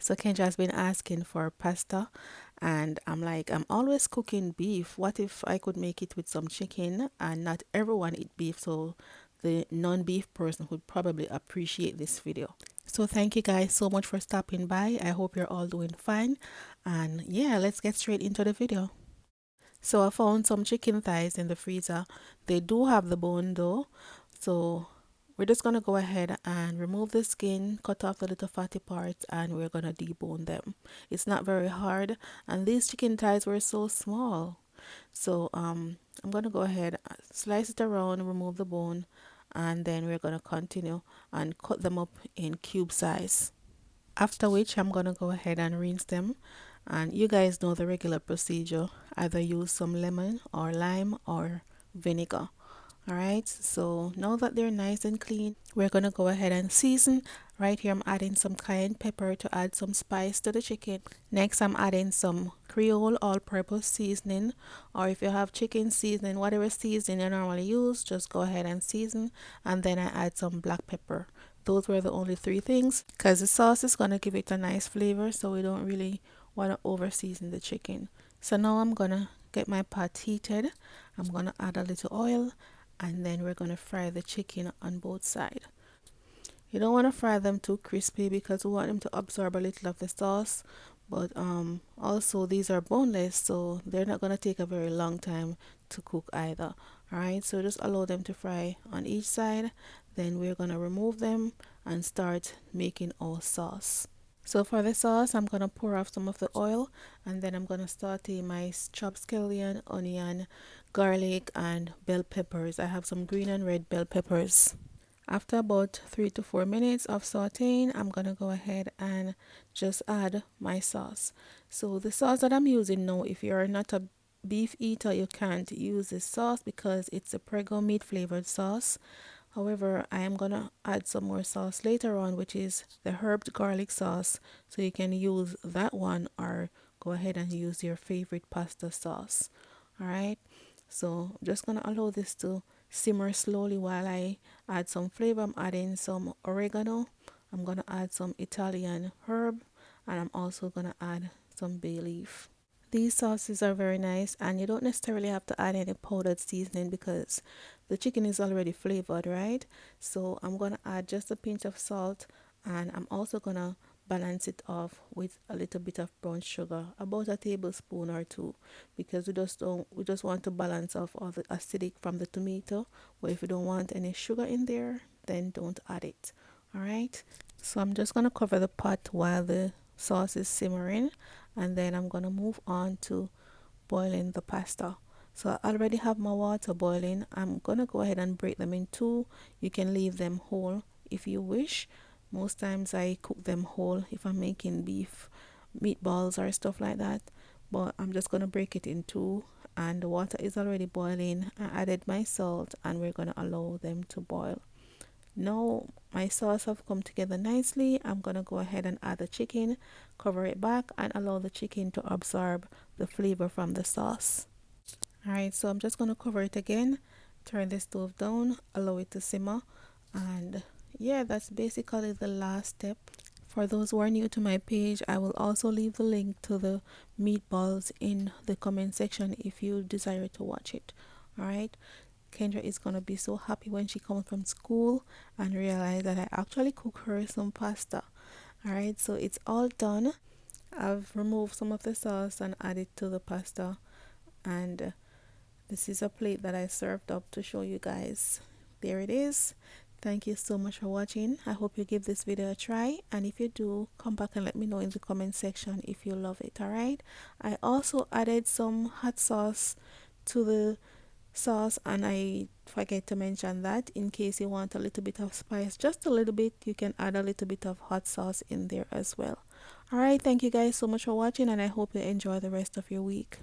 So Kendra's been asking for pasta, and I'm like, I'm always cooking beef. What if I could make it with some chicken? And not everyone eat beef, so the non-beef person would probably appreciate this video. So thank you guys so much for stopping by. I hope you're all doing fine. And yeah, let's get straight into the video. So I found some chicken thighs in the freezer. They do have the bone though. So we're just gonna go ahead and remove the skin, cut off the little fatty parts, and we're gonna debone them. It's not very hard, and these chicken thighs were so small. So I'm gonna go ahead, slice it around, remove the bone, and then we're gonna continue and cut them up in cube size. After which I'm gonna go ahead and rinse them, and you guys know the regular procedure. Either use some lemon or lime or vinegar. Alright, so now that they're nice and clean, we're gonna go ahead and season. Right here I'm adding some cayenne pepper to add some spice to the chicken. Next I'm adding some Creole all-purpose seasoning, or if you have chicken seasoning, whatever seasoning you normally use, just go ahead and season. And then I add some black pepper. Those were the only three things, because the sauce is gonna give it a nice flavor, so we don't really want to over season the chicken. So now I'm gonna get my pot heated. I'm gonna add a little oil, and then we're gonna fry the chicken on both sides. You don't want to fry them too crispy because we want them to absorb a little of the sauce, but also these are boneless, so they're not gonna take a very long time to cook either. Alright, so just allow them to fry on each side, then we're gonna remove them and start making our sauce. So for the sauce, I'm gonna pour off some of the oil, and then I'm gonna saute my chopped scallion, onion, garlic, and bell peppers. I have some green and red bell peppers. After about 3 to 4 minutes of sauteing, I'm gonna go ahead and just add my sauce. So the sauce that I'm using now, if you're not a beef eater, you can't use this sauce because it's a Prego meat flavored sauce. However, I am gonna add some more sauce later on, which is the herbed garlic sauce. So you can use that one or go ahead and use your favorite pasta sauce. Alright, so I'm just gonna allow this to simmer slowly while I add some flavor. I'm adding some oregano. I'm gonna add some Italian herb, and I'm also gonna add some bay leaf. These sauces are very nice, and you don't necessarily have to add any powdered seasoning because the chicken is already flavored, right? So I'm gonna add just a pinch of salt, and I'm also gonna balance it off with a little bit of brown sugar, about a tablespoon or two, because we just want to balance off all the acidic from the tomato. But if you don't want any sugar in there, then don't add it. All right, so I'm just gonna cover the pot while the sauce is simmering, and then I'm gonna move on to boiling the pasta. So I already have my water boiling. I'm gonna go ahead and break them in two. You can leave them whole if you wish. Most times I cook them whole if I'm making beef meatballs or stuff like that, but I'm just gonna break it in two, and the water is already boiling. I added my salt, and we're gonna allow them to boil. Now my sauce have come together nicely. I'm gonna go ahead and add the chicken, cover it back, and allow the chicken to absorb the flavor from the sauce. Alright, so I'm just gonna cover it again, turn the stove down, allow it to simmer, and yeah, that's basically the last step. For those who are new to my page, I will also leave the link to the meatballs in the comment section if you desire to watch it. Alright, Kendra is gonna be so happy when she comes from school and realize that I actually cook her some pasta. Alright, so it's all done. I've removed some of the sauce and added to the pasta, and this is a plate that I served up to show you guys. There it is. Thank you so much for watching. I hope you give this video a try, and if you do, come back and let me know in the comment section if you love it. Alright, I also added some hot sauce to the sauce, and I forget to mention that in case you want a little bit of spice, just a little bit, you can add a little bit of hot sauce in there as well. Alright, thank you guys so much for watching, and I hope you enjoy the rest of your week.